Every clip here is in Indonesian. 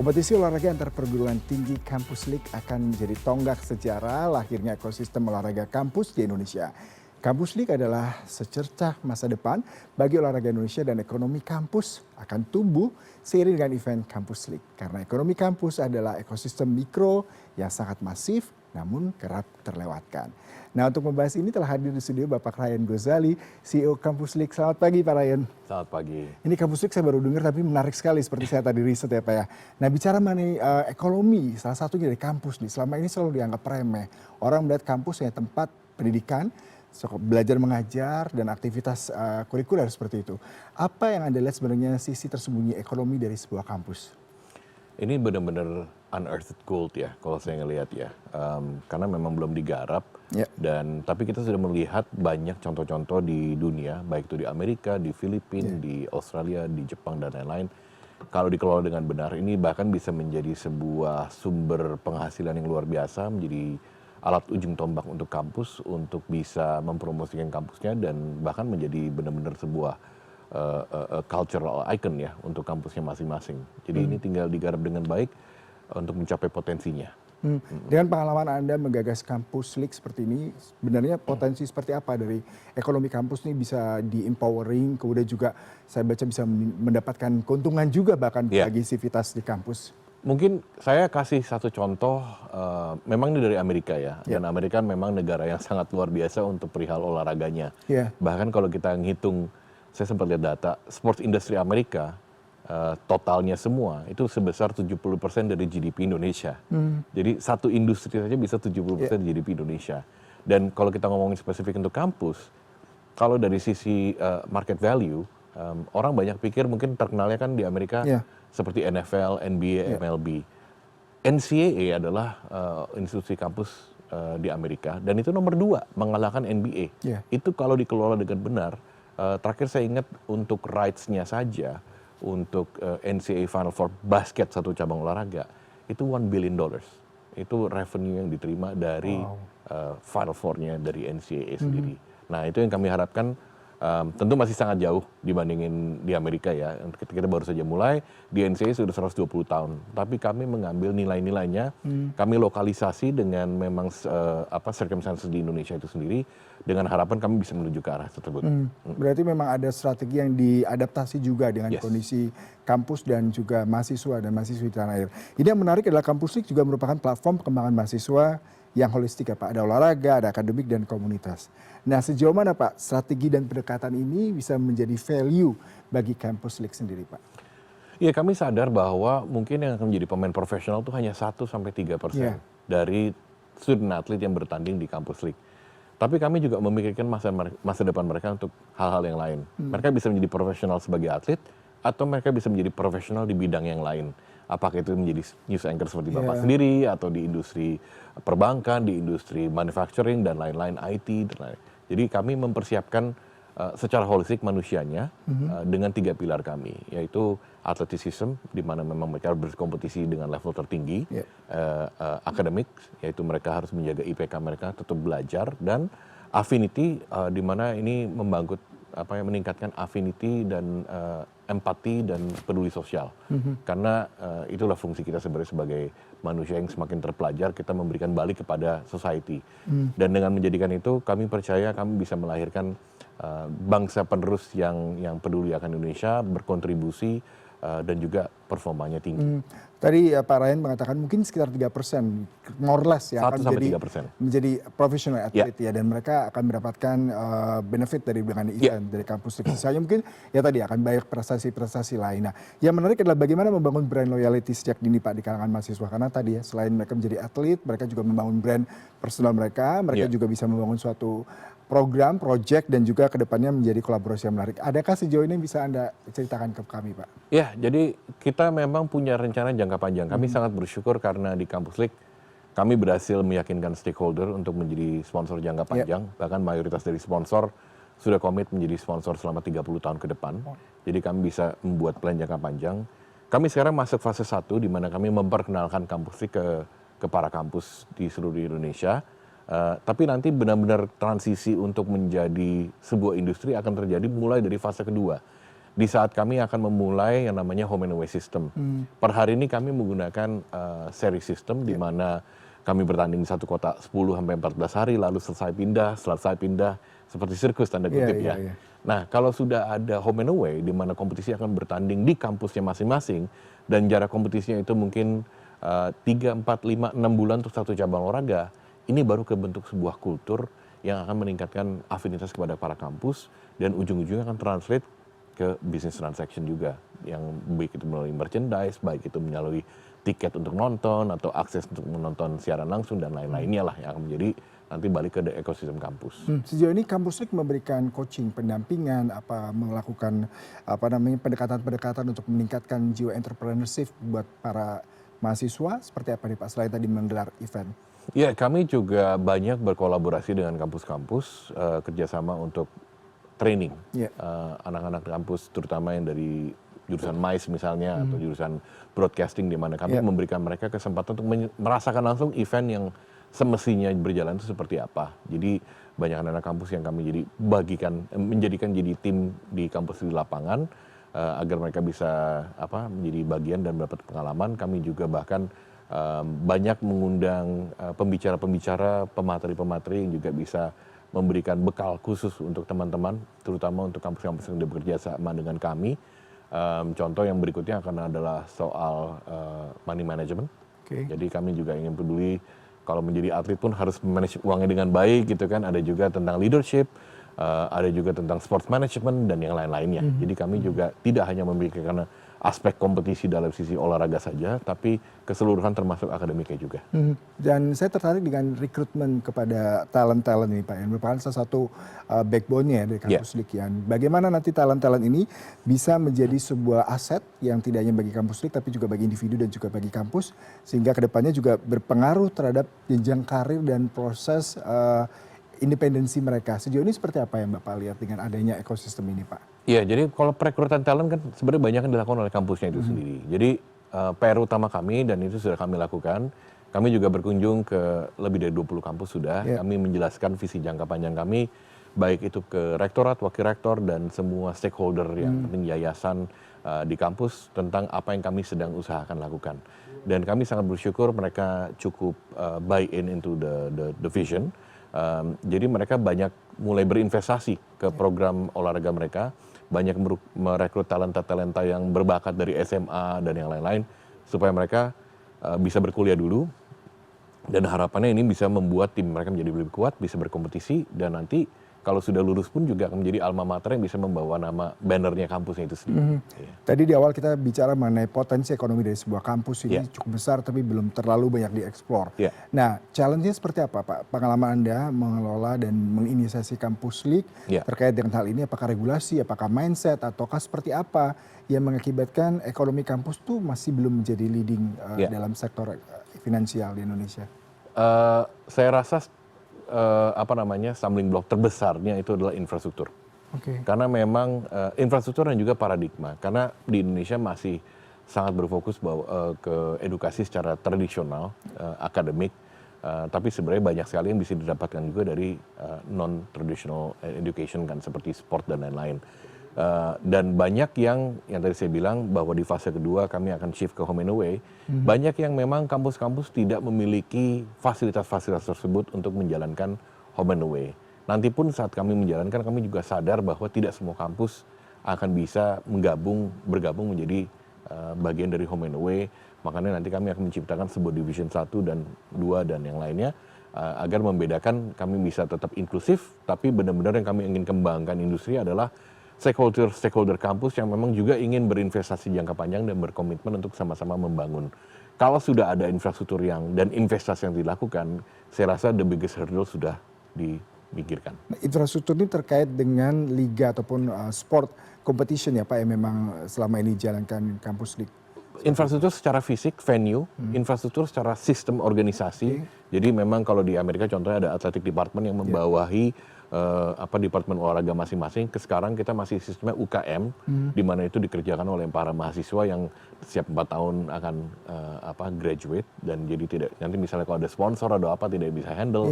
Kompetisi olahraga antar perguruan tinggi Kampus League akan menjadi tonggak sejarah lahirnya ekosistem olahraga kampus di Indonesia. Kampus League adalah secercah masa depan bagi olahraga Indonesia dan ekonomi kampus akan tumbuh seiring dengan event Kampus League. Karena ekonomi kampus adalah ekosistem mikro yang sangat masif namun kerap terlewatkan. Nah, untuk membahas ini telah hadir di studio Bapak Ryan Gozali, CEO Kampus League. Selamat pagi Pak Ryan. Selamat pagi. Ini Kampus League saya baru dengar tapi menarik sekali seperti saya tadi riset ya Pak ya. Nah, bicara mengenai ekonomi, salah satunya dari kampus nih. Selama ini selalu dianggap remeh. Orang melihat kampus hanya tempat pendidikan, belajar mengajar dan aktivitas kurikuler seperti itu. Apa yang Anda lihat sebenarnya sisi tersembunyi ekonomi dari sebuah kampus? Ini benar-benar unearthed gold ya, kalau saya ngelihat ya. Karena memang belum digarap. Ya. Tapi kita sudah melihat banyak contoh-contoh di dunia, baik itu di Amerika, di Filipina, di Australia, di Jepang dan lain-lain. Kalau dikelola dengan benar, ini bahkan bisa menjadi sebuah sumber penghasilan yang luar biasa, menjadi alat ujung tombak untuk kampus, untuk bisa mempromosikan kampusnya dan bahkan menjadi benar-benar sebuah cultural icon ya untuk kampusnya masing-masing. Jadi ini tinggal digarap dengan baik untuk mencapai potensinya. Dengan pengalaman Anda menggagas Kampus League seperti ini, sebenarnya potensi seperti apa dari ekonomi kampus ini bisa di-empowering, kemudian juga saya baca bisa mendapatkan keuntungan juga bahkan bagi sivitas di kampus? Mungkin saya kasih satu contoh, memang ini dari Amerika ya, dan Amerika memang negara yang sangat luar biasa untuk perihal olahraganya. Bahkan kalau kita ngitung, saya sempat lihat data, sports industry Amerika, totalnya semua itu sebesar 70% dari GDP Indonesia. Jadi satu industri saja bisa 70% GDP Indonesia. Dan kalau kita ngomongin spesifik untuk kampus, kalau dari sisi market value, orang banyak pikir mungkin terkenalnya kan di Amerika seperti NFL, NBA, MLB. NCAA adalah institusi kampus di Amerika dan itu nomor 2 mengalahkan NBA. Itu kalau dikelola dengan benar. Terakhir saya ingat untuk rights-nya saja, untuk NCAA Final Four basket satu cabang olahraga, itu $1 billion. Itu revenue yang diterima dari Final Four-nya dari NCAA sendiri. Nah itu yang kami harapkan, tentu masih sangat jauh dibandingin di Amerika ya. Kita baru saja mulai, di NCAA sudah 120 tahun. Tapi kami mengambil nilai-nilainya, kami lokalisasi dengan memang circumstances di Indonesia itu sendiri, dengan harapan kami bisa menuju ke arah tersebut. Berarti memang ada strategi yang diadaptasi juga dengan kondisi kampus dan juga mahasiswa dan mahasiswi di tanah air. Ini yang menarik adalah Kampus League juga merupakan platform pengembangan mahasiswa yang holistik ya Pak. Ada olahraga, ada akademik dan komunitas. Nah sejauh mana Pak strategi dan pendekatan ini bisa menjadi value bagi Kampus League sendiri Pak? Iya, kami sadar bahwa mungkin yang akan menjadi pemain profesional itu hanya 1-3% dari student athlete yang bertanding di Kampus League. Tapi kami juga memikirkan masa depan mereka untuk hal-hal yang lain. Mereka bisa menjadi profesional sebagai atlet, atau mereka bisa menjadi profesional di bidang yang lain. Apakah itu menjadi news anchor seperti Bapak sendiri, atau di industri perbankan, di industri manufacturing, dan lain-lain, IT, dan lain. Jadi kami mempersiapkan secara holistik manusianya dengan 3 pilar kami, yaitu athleticism, di mana memang mereka berkompetisi dengan level tertinggi, akademik, yaitu mereka harus menjaga IPK mereka, tetap belajar, dan affinity, di mana ini meningkatkan affinity dan empati dan peduli sosial. Karena itulah fungsi kita sebenarnya sebagai manusia yang semakin terpelajar, kita memberikan balik kepada society. Dan dengan menjadikan itu, kami percaya kami bisa melahirkan bangsa penerus yang peduli akan Indonesia, berkontribusi, dan juga performanya tinggi. Tadi Pak Ryan mengatakan mungkin sekitar 3%, more or less ya, akan menjadi professional athlete ya, dan mereka akan mendapatkan benefit dari dengan event dari kampus. Saya mungkin ya tadi akan banyak prestasi-prestasi lain. Nah, yang menarik adalah bagaimana membangun brand loyalty sejak dini Pak di kalangan mahasiswa, karena tadi ya selain mereka menjadi atlet, mereka juga membangun brand personal mereka juga bisa membangun suatu program, project, dan juga kedepannya menjadi kolaborasi yang menarik. Adakah sejauh ini bisa Anda ceritakan ke kami, Pak? Ya, jadi kita memang punya rencana jangka panjang. Kami sangat bersyukur karena di Kampus League, kami berhasil meyakinkan stakeholder untuk menjadi sponsor jangka panjang. Bahkan mayoritas dari sponsor sudah komit menjadi sponsor selama 30 tahun ke depan. Jadi kami bisa membuat plan jangka panjang. Kami sekarang masuk fase 1, di mana kami memperkenalkan Kampus League ke para kampus di seluruh Indonesia. Tapi nanti benar-benar transisi untuk menjadi sebuah industri akan terjadi mulai dari fase kedua. di saat kami akan memulai yang namanya home and away system. Per hari ini kami menggunakan seri system di mana kami bertanding di satu kota 10 sampai 14 hari, lalu selesai pindah, seperti sirkus tanda kutip ya. Nah, kalau sudah ada home and away di mana kompetisi akan bertanding di kampusnya masing-masing dan jarak kompetisinya itu mungkin 3, 4, 5, 6 bulan untuk satu cabang olahraga, ini baru kebentuk sebuah kultur yang akan meningkatkan afinitas kepada para kampus dan ujung-ujungnya akan translate ke business transaction juga, yang baik itu melalui merchandise, baik itu melalui tiket untuk nonton atau akses untuk menonton siaran langsung dan lain-lainnya lah yang akan menjadi nanti balik ke ekosistem kampus. Sejauh ini Kampus League memberikan coaching, pendampingan, melakukan pendekatan-pendekatan untuk meningkatkan jiwa entrepreneurship buat para mahasiswa, seperti apa nih Pak selain tadi menggelar event? Ya, kami juga banyak berkolaborasi dengan kampus-kampus, kerjasama untuk training anak-anak kampus, terutama yang dari jurusan MICE misalnya atau jurusan broadcasting, di mana kami memberikan mereka kesempatan untuk merasakan langsung event yang semestinya berjalan itu seperti apa. Jadi banyak anak-anak kampus yang kami menjadikan jadi tim di kampus di lapangan, agar mereka bisa menjadi bagian dan mendapat pengalaman. Kami juga bahkan banyak mengundang pembicara-pembicara, pemateri-pemateri yang juga bisa memberikan bekal khusus untuk teman-teman, terutama untuk kampus-kampus yang sudah bekerja sama dengan kami. Contoh yang berikutnya akan adalah soal money management. Jadi kami juga ingin peduli kalau menjadi atlet pun harus manage uangnya dengan baik gitu kan. Ada juga tentang leadership, ada juga tentang sports management dan yang lain-lainnya. Jadi kami juga tidak hanya memikirkan aspek kompetisi dalam sisi olahraga saja, tapi keseluruhan termasuk akademiknya juga. Dan saya tertarik dengan rekrutmen kepada talent-talent ini Pak, yang merupakan salah satu backbone-nya dari Kampus League. Bagaimana nanti talent-talent ini bisa menjadi sebuah aset yang tidak hanya bagi Kampus League, tapi juga bagi individu dan juga bagi kampus, sehingga kedepannya juga berpengaruh terhadap jenjang karir dan proses independensi mereka. Sejauh ini seperti apa yang Bapak lihat dengan adanya ekosistem ini Pak? Iya, jadi kalau perekrutan talent kan sebenarnya banyak yang dilakukan oleh kampusnya itu sendiri. Jadi PR utama kami, dan itu sudah kami lakukan, kami juga berkunjung ke lebih dari 20 kampus sudah. Kami menjelaskan visi jangka panjang kami, baik itu ke rektorat, wakil rektor, dan semua stakeholder yang penting yayasan di kampus tentang apa yang kami sedang usahakan lakukan. Dan kami sangat bersyukur mereka cukup buy in into the vision. Jadi mereka banyak mulai berinvestasi ke program olahraga mereka, banyak merekrut talenta-talenta yang berbakat dari SMA dan yang lain-lain, supaya mereka bisa berkuliah dulu, dan harapannya ini bisa membuat tim mereka menjadi lebih kuat, bisa berkompetisi, dan nanti kalau sudah lulus pun juga akan menjadi alma mater yang bisa membawa nama bannernya kampusnya itu sendiri. Tadi di awal kita bicara mengenai potensi ekonomi dari sebuah kampus ini cukup besar tapi belum terlalu banyak dieksplor. Nah, challenge-nya seperti apa Pak? Pengalaman Anda mengelola dan menginisiasi Kampus League terkait dengan hal ini, apakah regulasi, apakah mindset, ataukah seperti apa yang mengakibatkan ekonomi kampus tuh masih belum menjadi leading dalam sektor finansial di Indonesia? Saya rasa stumbling block terbesarnya itu adalah infrastruktur. Karena memang infrastruktur dan juga paradigma. Karena di Indonesia masih sangat berfokus ke edukasi secara tradisional, akademik, tapi sebenarnya banyak sekali yang bisa didapatkan juga dari non-traditional education kan, seperti sport dan lain-lain. Dan banyak yang tadi saya bilang bahwa di fase kedua kami akan shift ke home and away. Banyak yang memang kampus-kampus tidak memiliki fasilitas-fasilitas tersebut untuk menjalankan home and away. Nanti pun saat kami menjalankan, kami juga sadar bahwa tidak semua kampus akan bisa bergabung menjadi bagian dari home and away. Makanya nanti kami akan menciptakan sebuah division 1 dan 2 dan yang lainnya, agar membedakan, kami bisa tetap inklusif, tapi benar-benar yang kami ingin kembangkan industri adalah stakeholder kampus yang memang juga ingin berinvestasi jangka panjang dan berkomitmen untuk sama-sama membangun. Kalau sudah ada infrastruktur dan investasi yang dilakukan, saya rasa the biggest hurdle sudah dipikirkan. Nah, infrastruktur ini terkait dengan liga ataupun sport competition ya Pak, yang memang selama ini dijalankan Kampus League? Infrastruktur secara fisik, venue, infrastruktur secara sistem organisasi. Jadi memang kalau di Amerika contohnya ada athletic department yang membawahi departemen olahraga masing-masing. Sekarang kita masih sistemnya UKM, di mana itu dikerjakan oleh para mahasiswa yang setiap 4 tahun akan graduate, dan jadi tidak, nanti misalnya kalau ada sponsor atau apa tidak bisa handle.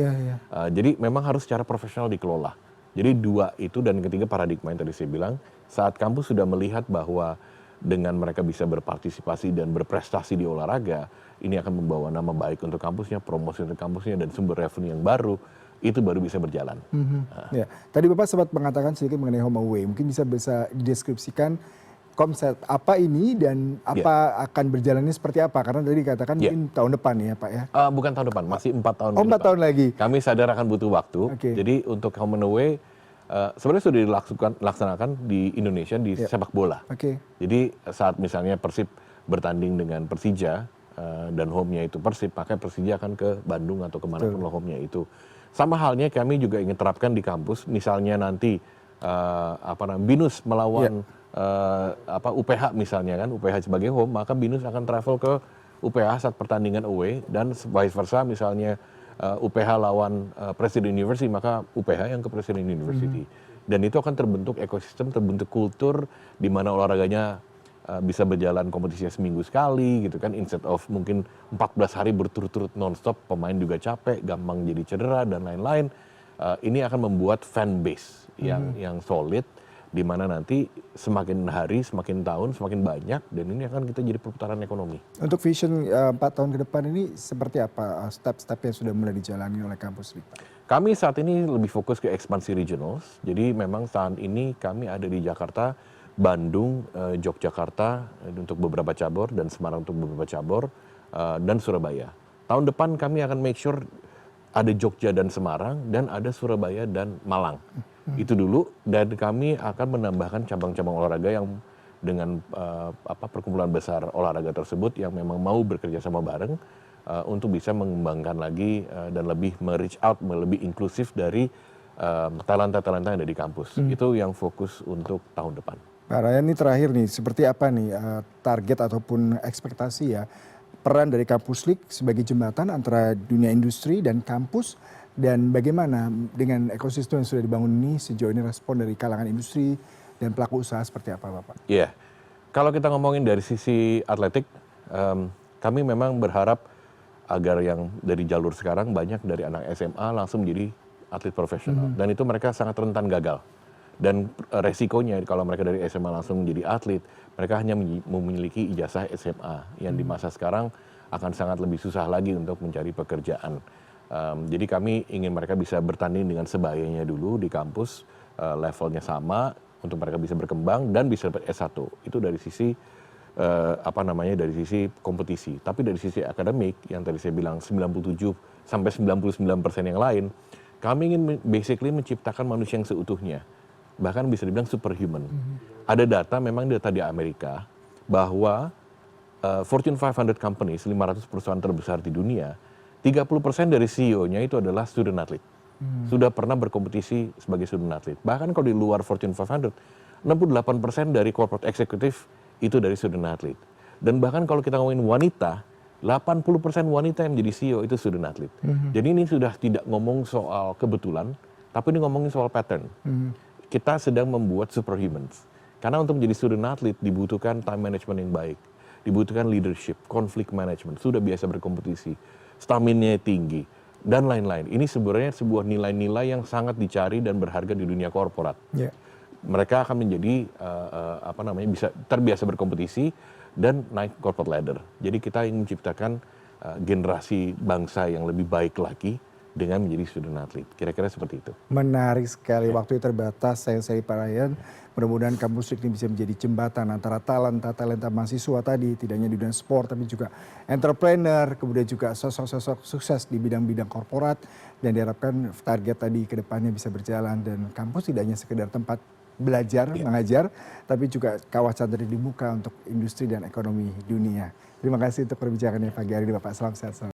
Jadi memang harus secara profesional dikelola. Jadi dua itu, dan ketiga paradigma yang tadi saya bilang, saat kampus sudah melihat bahwa dengan mereka bisa berpartisipasi dan berprestasi di olahraga, ini akan membawa nama baik untuk kampusnya, promosi untuk kampusnya, dan sumber revenue yang baru, itu baru bisa berjalan. Ya. Tadi Bapak sempat mengatakan sedikit mengenai HomeAway, mungkin bisa dideskripsikan konsep apa ini dan apa akan berjalannya seperti apa? Karena tadi dikatakan mungkin tahun depan ya Pak ya? Bukan tahun depan, masih 4 tahun. 4 tahun lagi. Kami sadar akan butuh waktu. Jadi untuk HomeAway sebenarnya sudah dilaksanakan di Indonesia di sepak bola. Jadi saat misalnya Persib bertanding dengan Persija dan home-nya itu Persib, maka Persija akan ke Bandung atau kemanapun home-nya itu. Sama halnya kami juga ingin terapkan di kampus, misalnya nanti BINUS melawan UPH misalnya kan, UPH sebagai home, maka BINUS akan travel ke UPH saat pertandingan away, dan vice versa, misalnya UPH lawan Presiden University, maka UPH yang ke Presiden University. Dan itu akan terbentuk ekosistem, terbentuk kultur di mana olahraganya bisa berjalan kompetisinya seminggu sekali gitu kan, instead of mungkin 14 hari berturut-turut nonstop, pemain juga capek, gampang jadi cedera dan lain-lain. Ini akan membuat fan base yang solid, di mana nanti semakin hari, semakin tahun, semakin banyak, dan ini akan kita jadi perputaran ekonomi. Untuk vision 4 tahun ke depan ini seperti apa step-step yang sudah mulai dijalani oleh kampus Pak? Kami saat ini lebih fokus ke ekspansi regionals. Jadi memang saat ini kami ada di Jakarta, Bandung, Yogyakarta untuk beberapa cabur, dan Semarang untuk beberapa cabur, dan Surabaya. Tahun depan kami akan make sure ada Jogja dan Semarang, dan ada Surabaya dan Malang. Itu dulu, dan kami akan menambahkan cabang-cabang olahraga yang dengan perkumpulan besar olahraga tersebut yang memang mau bekerja sama bareng untuk bisa mengembangkan lagi dan lebih reach out, lebih inklusif dari talenta-talenta yang ada di kampus. Itu yang fokus untuk tahun depan. Pak Ryan, ini terakhir nih, seperti apa nih target ataupun ekspektasi ya peran dari Kampus League sebagai jembatan antara dunia industri dan kampus, dan bagaimana dengan ekosistem yang sudah dibangun ini sejauh ini respon dari kalangan industri dan pelaku usaha seperti apa Bapak? Iya, kalau kita ngomongin dari sisi atletik, kami memang berharap agar yang dari jalur sekarang banyak dari anak SMA langsung menjadi atlet profesional, dan itu mereka sangat rentan gagal. Dan resikonya kalau mereka dari SMA langsung menjadi atlet, mereka hanya memiliki ijazah SMA yang di masa sekarang akan sangat lebih susah lagi untuk mencari pekerjaan. Jadi kami ingin mereka bisa bertanding dengan sebayanya dulu di kampus, levelnya sama, untuk mereka bisa berkembang dan bisa dapat S1. Itu dari sisi dari sisi kompetisi. Tapi dari sisi akademik yang tadi saya bilang 97 sampai 99% yang lain, kami ingin basically menciptakan manusia yang seutuhnya. Bahkan bisa dibilang superhuman. Ada data, memang data di Amerika, bahwa Fortune 500 companies, 500 perusahaan terbesar di dunia, 30% dari CEO-nya itu adalah student athlete. Sudah pernah berkompetisi sebagai student athlete. Bahkan kalau di luar Fortune 500, 68% dari corporate executive itu dari student athlete. Dan bahkan kalau kita ngomongin wanita, 80% wanita yang menjadi CEO itu student athlete. Jadi ini sudah tidak ngomong soal kebetulan, tapi ini ngomongin soal pattern. Kita sedang membuat superhumans. Karena untuk menjadi student athlete dibutuhkan time management yang baik, dibutuhkan leadership, conflict management, sudah biasa berkompetisi, stamina tinggi, dan lain-lain. Ini sebenarnya sebuah nilai-nilai yang sangat dicari dan berharga di dunia korporat. Mereka akan menjadi bisa terbiasa berkompetisi dan naik corporate ladder. Jadi kita ingin menciptakan generasi bangsa yang lebih baik lagi dengan menjadi student athlete. Kira-kira seperti itu. Menarik sekali, waktu terbatas. Saya Pak Ryan, mudah-mudahan Kampus League ini bisa menjadi jembatan antara talenta mahasiswa tadi, tidak hanya di bidang sport, tapi juga entrepreneur, kemudian juga sosok-sosok sukses di bidang-bidang korporat, dan diharapkan target tadi ke depannya bisa berjalan, dan kampus tidak hanya sekedar tempat belajar, mengajar, tapi juga kawasan dari dibuka untuk industri dan ekonomi dunia. Terima kasih untuk perbincangannya pagi hari ini Bapak, salam sehat selalu.